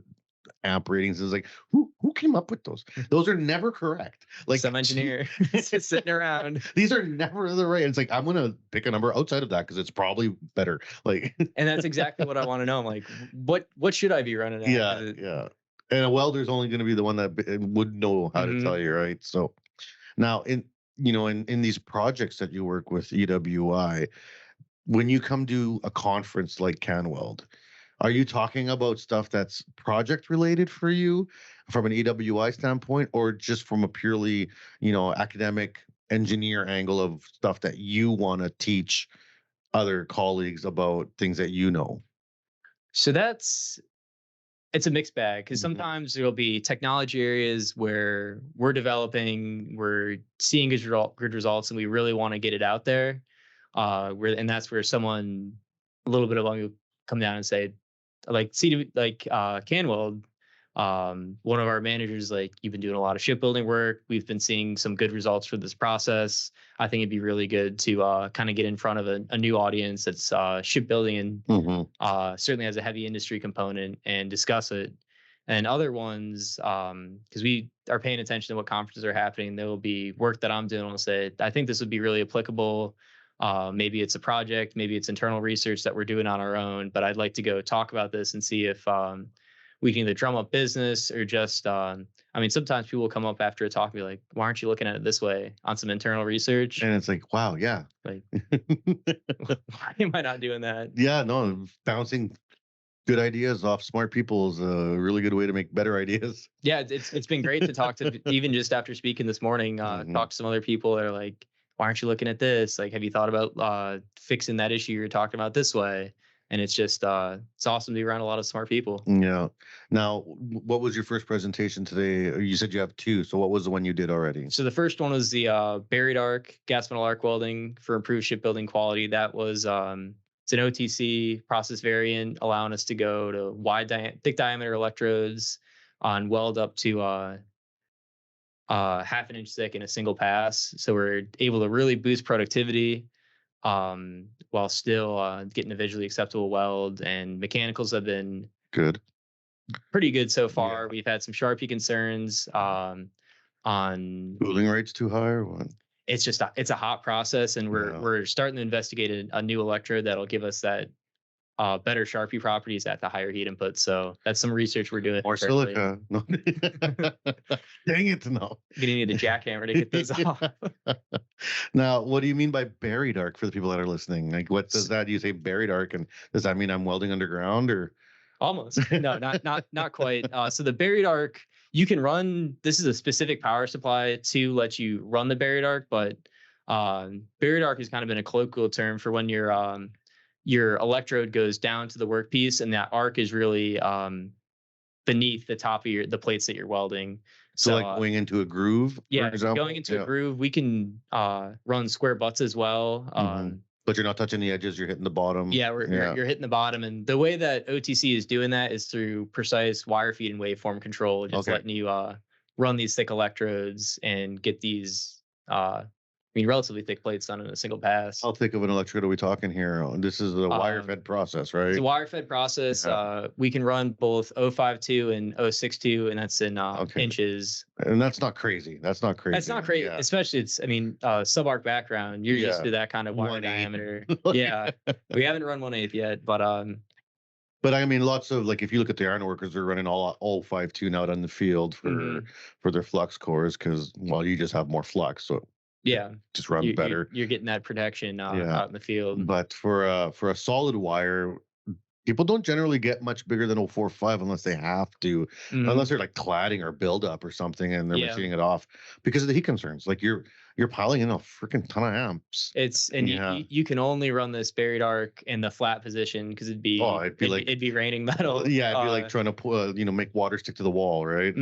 amp ratings and is like, who came up with those? Those are never correct. Like some engineer just sitting around. These are never the right. It's like, I'm gonna pick a number outside of that because it's probably better. Like, and that's exactly what I want to know. I'm like, what should I be running at? Yeah. And a welder's only going to be the one that would know how to tell you, right? So now in these projects that you work with EWI, when you come to a conference like CanWeld, are you talking about stuff that's project related for you from an EWI standpoint, or just from a purely, academic engineer angle of stuff that you want to teach other colleagues about things that you know? So it's a mixed bag because sometimes there'll be technology areas where we're developing, we're seeing good results, and we really want to get it out there. And that's where someone a little bit along will come down and say, like CanWeld, one of our managers, like, you've been doing a lot of shipbuilding work. We've been seeing some good results for this process. I think it'd be really good to kind of get in front of a new audience that's shipbuilding and certainly has a heavy industry component and discuss it. And other ones, because we are paying attention to what conferences are happening, there will be work that I'm doing. I'll say, I think this would be really applicable. Maybe it's a project, maybe it's internal research that we're doing on our own, but I'd like to go talk about this and see if we can either drum up business or just, sometimes people will come up after a talk and be like, why aren't you looking at it this way on some internal research? And it's like, wow, yeah. Like, why am I not doing that? Yeah, no, bouncing good ideas off smart people is a really good way to make better ideas. Yeah, it's been great to talk to, even just after speaking this morning, talk to some other people that are like, why aren't you looking at this? Like, have you thought about fixing that issue you're talking about this way? And it's just, it's awesome to be around a lot of smart people. Yeah. Now, what was your first presentation today? You said you have two. So what was the one you did already? So the first one was the buried arc, gas metal arc welding for improved shipbuilding quality. That was, it's an OTC process variant, allowing us to go to thick diameter electrodes on weld up to half an inch thick in a single pass. So we're able to really boost productivity while still getting a visually acceptable weld. And mechanicals have been Good. pretty good so far. Yeah. We've had some Sharpie concerns on Cooling rates too high or what? it's a hot process, and we're starting to investigate a new electrode that'll give us that better Sharpie properties at the higher heat input. So that's some research we're doing. Or currently. silica. No. Dang it, no. You're gonna need a jackhammer to get those off. Now, what do you mean by buried arc for the people that are listening? Like, what does that? You say buried arc, and does that mean I'm welding underground or? Almost. No, not quite. So the buried arc, you can run. This is a specific power supply to let you run the buried arc, but buried arc has kind of been a colloquial term for when your electrode goes down to the workpiece, and that arc is really beneath the top of the plates that you're welding. So like going into a groove, yeah, for example? going into a groove. We can run square butts as well. But you're not touching the edges, you're hitting the bottom. Yeah, you're hitting the bottom. And the way that OTC is doing that is through precise wire feed and waveform control, just letting you run these thick electrodes and get these relatively thick plates done in a single pass. How thick of an electrode are we talking here? This is a wire-fed process, right? It's a wire-fed process. Yeah. We can run both 052 and 062, and that's in inches. And that's not crazy. That's not crazy. That's not crazy, yeah. Especially sub-arc background. You're used to that kind of wire diameter. Yeah, we haven't run 1/8 yet, but I mean, lots of, like, if you look at the iron workers, they're running all 5.2 out on the field for their flux cores because, well, you just have more flux, so yeah, just runs better. You're getting that protection out in the field. But for a solid wire, people don't generally get much bigger than 0.45 unless they have to, unless they're like cladding or build up or something and they're machining it off because of the heat concerns. Like you're piling in a freaking ton of amps. You can only run this buried arc in the flat position because it'd be raining metal. Yeah, it'd be like trying to make water stick to the wall, right?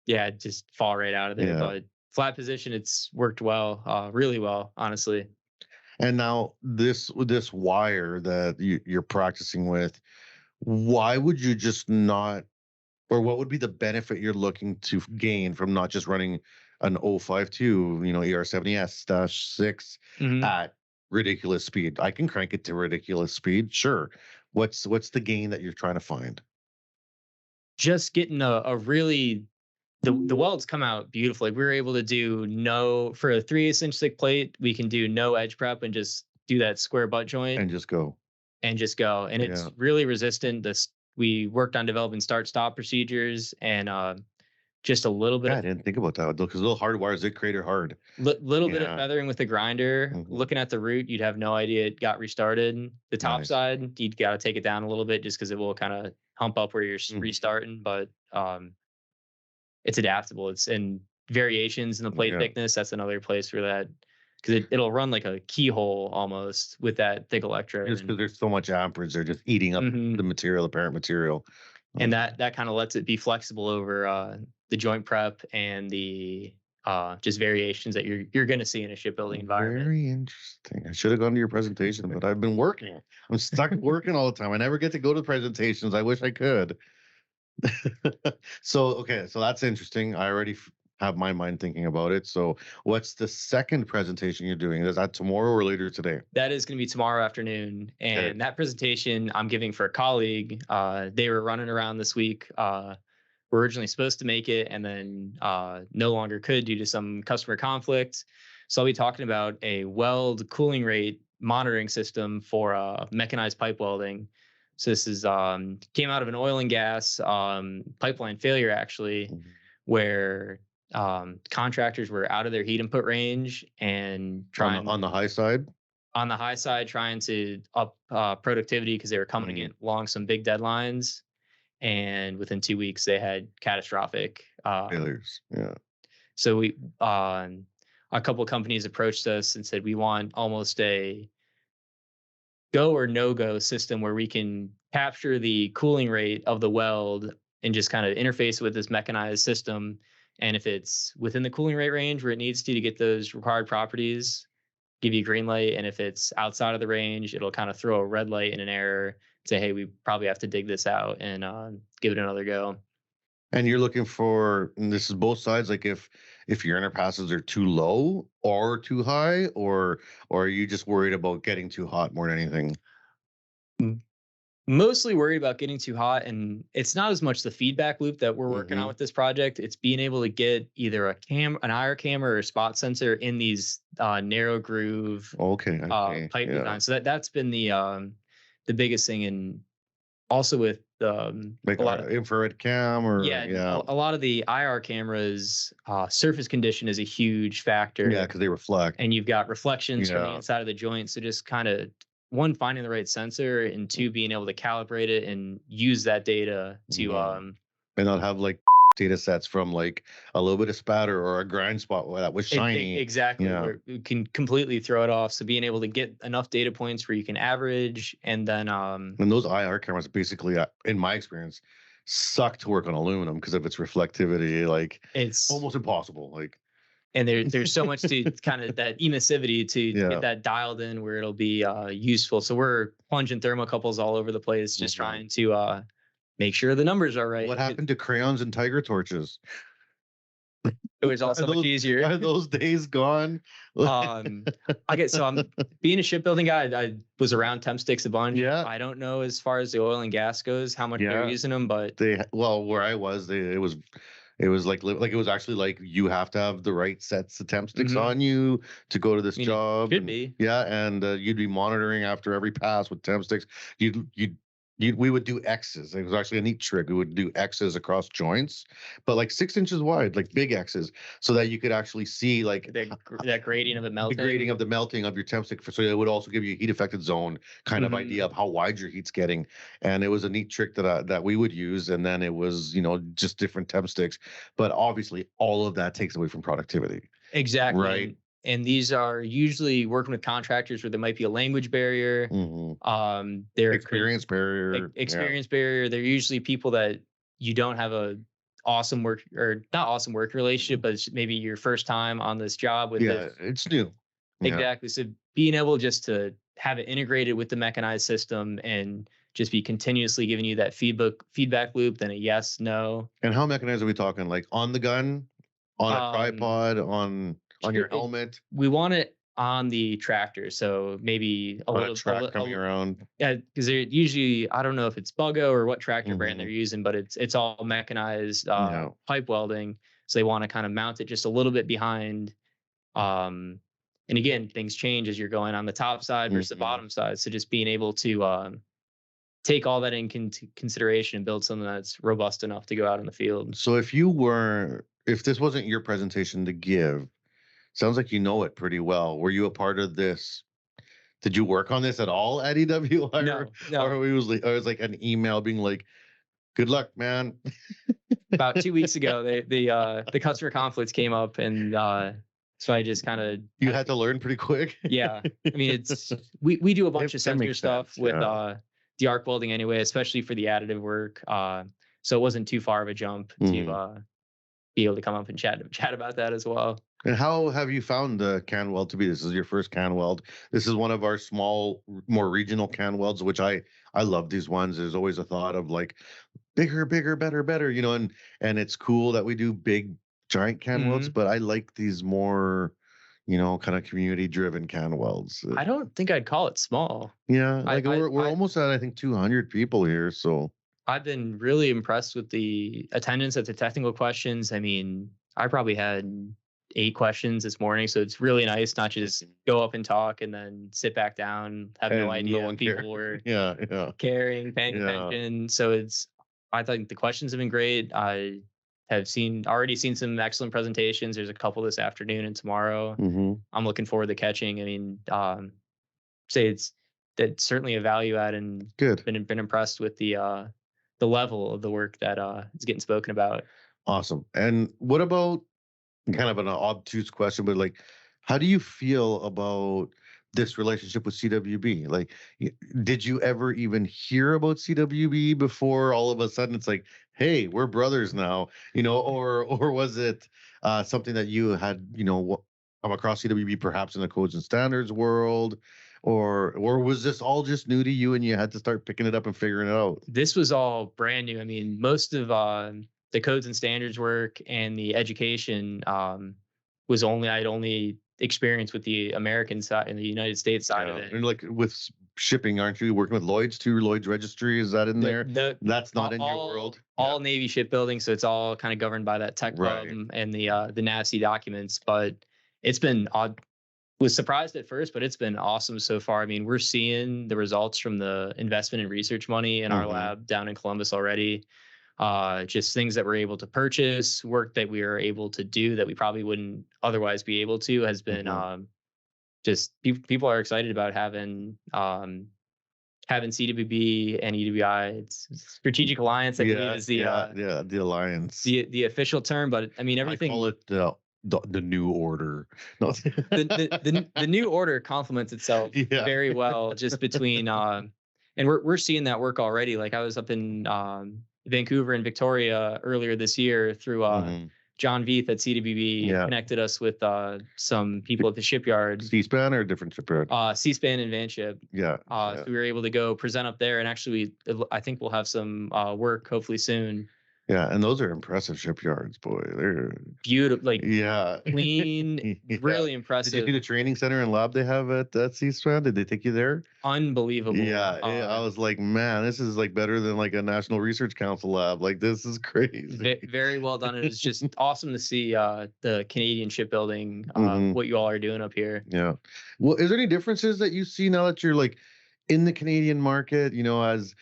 Yeah, it'd just fall right out of there. Yeah. But flat position, it's worked well, really well, honestly. And now this wire that you're practicing with, why would you just not, or what would be the benefit you're looking to gain from not just running an 052, ER70S-6 at ridiculous speed? I can crank it to ridiculous speed, sure. What's the gain that you're trying to find? Just getting a really the welds come out beautifully. We were able to do for a 3/8 inch thick plate, we can do no edge prep and just do that square butt joint and just go. And it's really resistant. We worked on developing start-stop procedures and just a little bit. I didn't think about that because little hard wires, they create it hard. Little bit of feathering with the grinder. Looking at the root, you'd have no idea it got restarted. The top side, you'd got to take it down a little bit just because it will kind of hump up where you're restarting. But it's adaptable. It's in variations in the plate thickness. That's another place for that because it'll run like a keyhole almost with that thick electrode. Just because there's so much amperage, they're just eating up the parent material. And that kind of lets it be flexible over the joint prep and the just variations that you're going to see in a shipbuilding environment. Very interesting. I should have gone to your presentation, but I've been working. I'm stuck working all the time. I never get to go to presentations. I wish I could. So that's interesting. I already have my mind thinking about it. So what's the second presentation you're doing? Is that tomorrow or later today? That is going to be tomorrow afternoon. And that presentation I'm giving for a colleague. They were running around this week. Were originally supposed to make it and then no longer could due to some customer conflict. So I'll be talking about a weld cooling rate monitoring system for mechanized pipe welding. So this is came out of an oil and gas pipeline failure, actually, where contractors were out of their heat input range and trying on the high side. On the high side, trying to up productivity because they were coming in along some big deadlines, and within 2 weeks they had catastrophic failures. Yeah. So we a couple of companies approached us and said we want almost a go or no-go system where we can capture the cooling rate of the weld and just kind of interface with this mechanized system. And if it's within the cooling rate range where it needs to get those required properties, give you a green light. And if it's outside of the range, it'll kind of throw a red light and an error, say, hey, we probably have to dig this out and give it another go. And you're looking for, and this is both sides, like if your inner passes are too low or too high, or are you just worried about getting too hot more than anything? Mostly worried about getting too hot, and it's not as much the feedback loop that we're working on with this project. It's being able to get either an IR camera or a spot sensor in these narrow groove Okay, pipe yeah. design. So that's been the biggest thing, and also with Like a lot of infrared cam or yeah, a lot of the IR cameras, surface condition is a huge factor. yeah, because they reflect. And you've got reflections from the Yeah. inside of the joint. So just kind of one, finding the right sensor, and two, being able to calibrate it and use that data to And not have like data sets from like a little bit of spatter or a grind spot that was shiny. exactly, Yeah. where you can completely throw it off. So being able to get enough data points where you can average, and then And those IR cameras basically, in my experience, suck to work on aluminum because of its reflectivity. Like it's almost impossible. Like, and there's so much to kind of that emissivity to get that dialed in where it'll be useful. So we're plunging thermocouples all over the place, just trying to make sure the numbers are right. what happened to crayons and tiger torches? It was also much easier. Are those days gone? Okay, so I'm being a shipbuilding guy. I was around temp sticks a bunch. Yeah. I don't know as far as the oil and gas goes how much they're using them, but where I was, it was like it was actually like you have to have the right sets of temp sticks on you to go to this job. Should be. Yeah, and you'd be monitoring after every pass with temp sticks. We would do X's. It was actually a neat trick. We would do X's across joints, but like 6 inches wide, like big X's, so that you could actually see like that grading of the melting. The grading of the melting of your temp stick. So it would also give you a heat affected zone kind of idea of how wide your heat's getting. And it was a neat trick that we would use. And then it was, just different temp sticks. But obviously all of that takes away from productivity. Exactly. Right. And these are usually working with contractors where there might be a language barrier. They're experience barrier. Experience barrier. They're usually people that you don't have a awesome work, or not awesome work relationship, but it's maybe your first time on this job with it. It's new. Exactly. So being able just to have it integrated with the mechanized system and just be continuously giving you that feedback loop, then a yes, no. And how mechanized are we talking? Like on the gun, on a tripod, on your helmet? We want it on the tractor, so maybe a little track coming around. Yeah, because they're usually, I don't know if it's Buggo or what tractor brand they're using, but it's all mechanized pipe welding. So they want to kind of mount it just a little bit behind. And again, things change as you're going on the top side versus the bottom side. So just being able to take all that in consideration and build something that's robust enough to go out in the field. So if this wasn't your presentation to give, sounds like you know it pretty well. Were you a part of this? Did you work on this at all at EWI? No. Or it was like an email being like, "Good luck, man." About 2 weeks ago, the customer conflicts came up, and so I just kind of had to learn pretty quick. Yeah, I mean, we do a bunch of sensor stuff with the arc welding anyway, especially for the additive work. So it wasn't too far of a jump to be able to come up and chat about that as well. And how have you found the CanWeld to be? This is your first CanWeld. This is one of our small, more regional CanWelds, which I love these ones. There's always a thought of like bigger, better, and it's cool that we do big, giant CanWelds, but I like these more, kind of community driven CanWelds. I don't think I'd call it small. Yeah, like we're almost at, I think, 200 people here. So I've been really impressed with the attendance at the technical questions. I mean, I probably had 8 questions this morning, so it's really nice not just go up and talk and then sit back down, have no idea if people were caring, paying attention. So I think the questions have been great. I have already seen some excellent presentations. There's a couple this afternoon and tomorrow. I'm looking forward to catching. I mean, say that's certainly a value add, and good. Been impressed with the level of the work that is getting spoken about. Awesome. And what about, kind of an obtuse question, but like, how do you feel about this relationship with CWB? Like, did you ever even hear about CWB before all of a sudden it's like, hey, we're brothers now, or was it something that you had, come across CWB perhaps in the codes and standards world, or was this all just new to you and you had to start picking it up and figuring it out? This was all brand new. I mean, most of the codes and standards work and the education was I'd only experienced with the American side and the United States side of it. And like with shipping, aren't you working with Lloyd's too? Lloyd's Registry, is that in there? That's not in your world. All Navy shipbuilding, so it's all kind of governed by that tech club and the NASI documents. But it's been odd. Was surprised at first, but it's been awesome so far. I mean, we're seeing the results from the investment and research money in our lab down in Columbus already. Just things that we're able to purchase, work that we are able to do that we probably wouldn't otherwise be able to has been just people are excited about having CWB and EWI. It's strategic alliance, I believe, is the alliance, the official term. But I mean, everything. I call it the new order. No. the new order complements itself very well, just between and we're seeing that work already. Like I was up in Vancouver and Victoria earlier this year through John Veith at CWB connected us with some people at the shipyard. C-SPAN or a different shipyard? C-SPAN and Vanship. So we were able to go present up there, and actually, I think we'll have some work hopefully soon. Yeah, and those are impressive shipyards, boy. They're beautiful, like clean, really impressive. Did you see the training center and lab they have at C-SPAN? Did they take you there? Unbelievable. Yeah, I was like, man, this is like better than like a National Research Council lab. Like this is crazy. Very well done. It was just awesome to see the Canadian shipbuilding, what you all are doing up here. Yeah. Well, is there any differences that you see now that you're like in the Canadian market, you know, as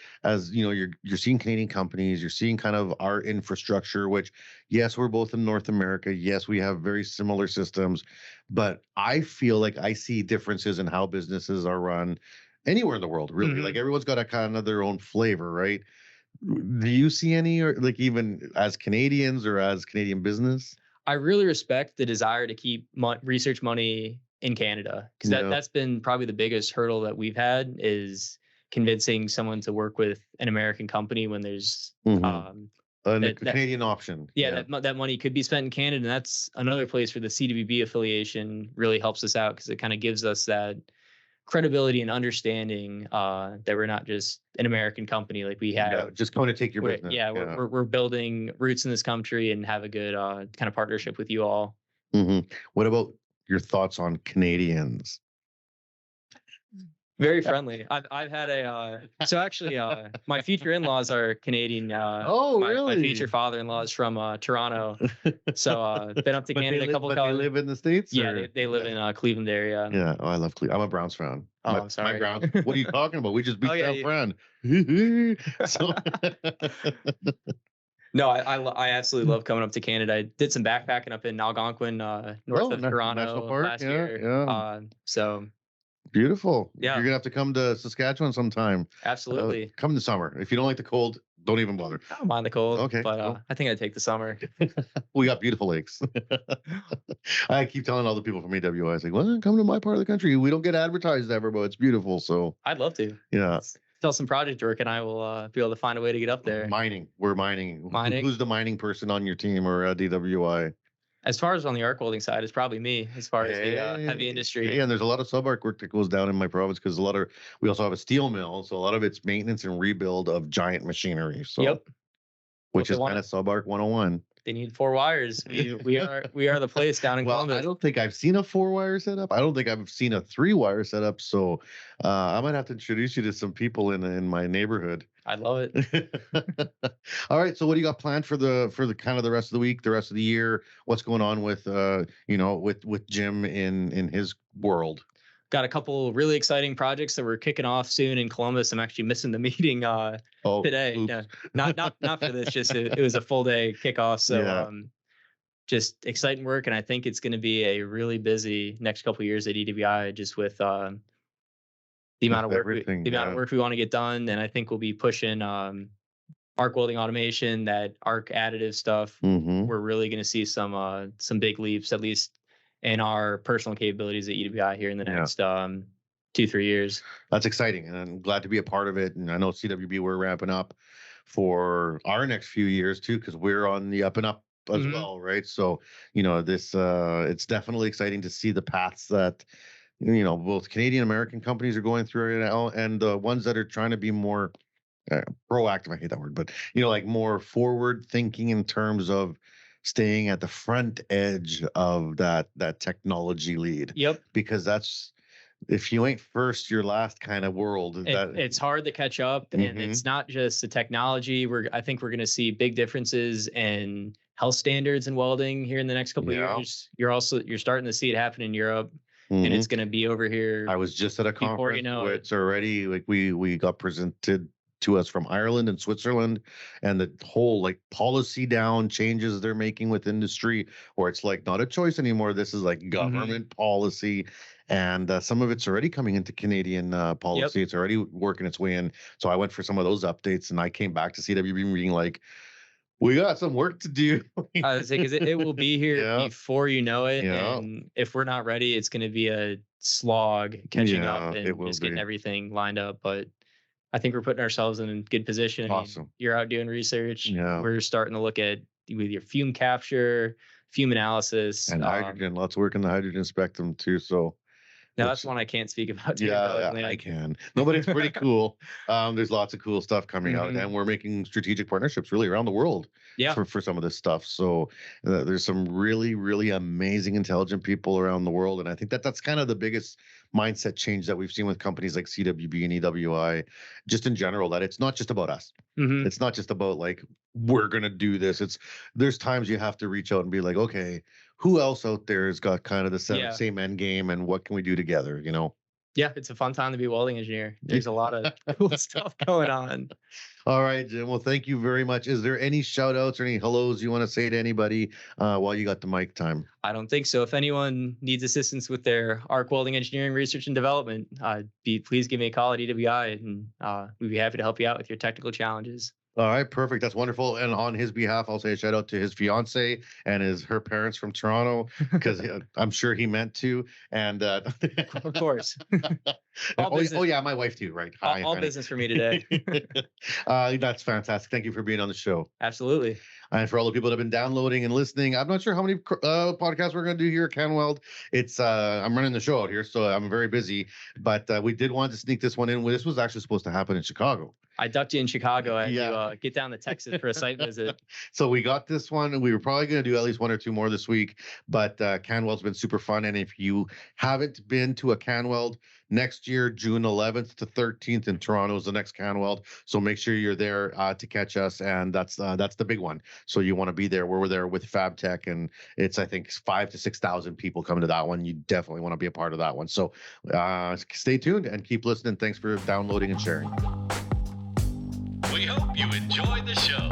you know, you're seeing Canadian companies, you're seeing kind of our infrastructure, which yes, we're both in North America. Yes, we have very similar systems, but I feel like I see differences in how businesses are run anywhere in the world, really. Like everyone's got a kind of their own flavor, right? Do you see any, or like even as Canadians or as Canadian business? I really respect the desire to keep research money in Canada, because that's been probably the biggest hurdle that we've had, is convincing someone to work with an American company when there's a Canadian option. That money could be spent in Canada, and that's another place where the CWB affiliation really helps us out, because it kind of gives us that credibility and understanding that we're not just an American company. Like we have just going to take your business. We're building roots in this country and have a good kind of partnership with you all. What about your thoughts on Canadians? Very friendly. I've had so actually my future in-laws are Canadian. Really? My future father-in-law is from Toronto. So been up to Canada a couple of times. They live in the States? Yeah, they live in Cleveland area. Yeah. Oh, I love Cleveland. I'm a Browns fan. I'm sorry. My Browns. What are you talking about? We just beat San Fran. So No, I absolutely love coming up to Canada. I did some backpacking up in Algonquin, north of Toronto last year. So beautiful. Yeah. You're gonna have to come to Saskatchewan sometime. Absolutely. Come in the summer. If you don't like the cold, don't even bother. I don't mind the cold. Okay. But cool. I think I'd take the summer. We got beautiful lakes. I keep telling all the people from AWI, I was like, well, come to my part of the country. We don't get advertised ever, but it's beautiful. So I'd love to. Yeah. Tell some project work and I will be able to find a way to get up there. Mining. We're mining. Mining. Who's the mining person on your team or DWI? As far as on the arc welding side, it's probably me, as far as the heavy industry. Yeah, and there's a lot of sub-arc work that goes down in my province, because we also have a steel mill, so a lot of it's maintenance and rebuild of giant machinery. So which is kind of sub-arc 101. They need 4 wires. We are the place down in Columbus. I don't think I've seen a 4-wire setup. I don't think I've seen a 3-wire setup. So I might have to introduce you to some people in my neighborhood. I'd love it. All right. So what do you got planned for the kind of the rest of the week, the rest of the year? What's going on with with Jim in his world? Got a couple really exciting projects that we're kicking off soon in Columbus. I'm actually missing the meeting today. No, not for this. Just it was a full day kickoff. So just exciting work, and I think it's going to be a really busy next couple of years at EWI, just with the amount of work amount of work we want to get done. And I think we'll be pushing arc welding automation, that arc additive stuff. We're really going to see some big leaps, at least in our personal capabilities at EWI here in the next 2-3 years. That's exciting, and I'm glad to be a part of it. And I know CWB, we're ramping up for our next few years too, because we're on the up and up as well, right? So this it's definitely exciting to see the paths that both Canadian American companies are going through right now, and the ones that are trying to be more proactive. I hate that word, but like more forward thinking in terms of staying at the front edge of that technology lead. Yep. Because that's, if you ain't first, you're last kind of world. It's hard to catch up, and it's not just the technology. I think we're going to see big differences in health standards in welding here in the next couple of years. You're starting to see it happen in Europe, and it's going to be over here. I was just at a conference before you know where it. it's already like we got presented to us from Ireland and Switzerland, and the whole like policy down changes they're making with industry, where it's like not a choice anymore. This is like government policy. And some of it's already coming into Canadian policy. It's already working its way in. So I went for some of those updates, and I came back to CWB being like, we got some work to do. I would say, because it will be here before you know it. Yeah. And if we're not ready, it's going to be a slog catching up and just getting everything lined up. But I think we're putting ourselves in a good position. Awesome. You're out doing research. Yeah. We're starting to look at with your fume capture, fume analysis. And hydrogen, lots of work in the hydrogen spectrum too. So now that's one I can't speak about. I can. No, but it's pretty cool. There's lots of cool stuff coming out, and we're making strategic partnerships really around the world for some of this stuff. So there's some really, really amazing, intelligent people around the world. And I think that's kind of the biggest mindset change that we've seen with companies like CWB and EWI, just in general, that it's not just about us. It's not just about like, we're going to do this. There's times you have to reach out and be like, okay, who else out there has got kind of the same end game, and what can we do together? Yeah, it's a fun time to be a welding engineer. There's a lot of cool stuff going on. All right, Jim. Well, thank you very much. Is there any shout outs or any hellos you want to say to anybody while you got the mic time? I don't think so. If anyone needs assistance with their arc welding engineering research and development, please give me a call at EWI, and we'd be happy to help you out with your technical challenges. All right, perfect. That's wonderful. And on his behalf, I'll say a shout out to his fiance and her parents from Toronto, because I'm sure he meant to. And of course. Yeah, my wife too, right? Hi, all business for me today. That's fantastic. Thank you for being on the show. Absolutely. And for all the people that have been downloading and listening, I'm not sure how many podcasts we're going to do here at CanWeld. It's I'm running the show out here, so I'm very busy. But we did want to sneak this one in. This was actually supposed to happen in Chicago. I ducked you in Chicago. I had to get down to Texas for a site visit. So we got this one, and we were probably going to do at least one or two more this week. But CanWeld's been super fun. And if you haven't been to a CanWeld, next year, June 11th to 13th in Toronto is the next CanWeld. So make sure you're there to catch us. And that's the big one. So you want to be there. We're there with FabTech, and it's, I think, 5,000 to 6,000 people coming to that one. You definitely want to be a part of that one. So stay tuned and keep listening. Thanks for downloading and sharing. We hope you enjoyed the show.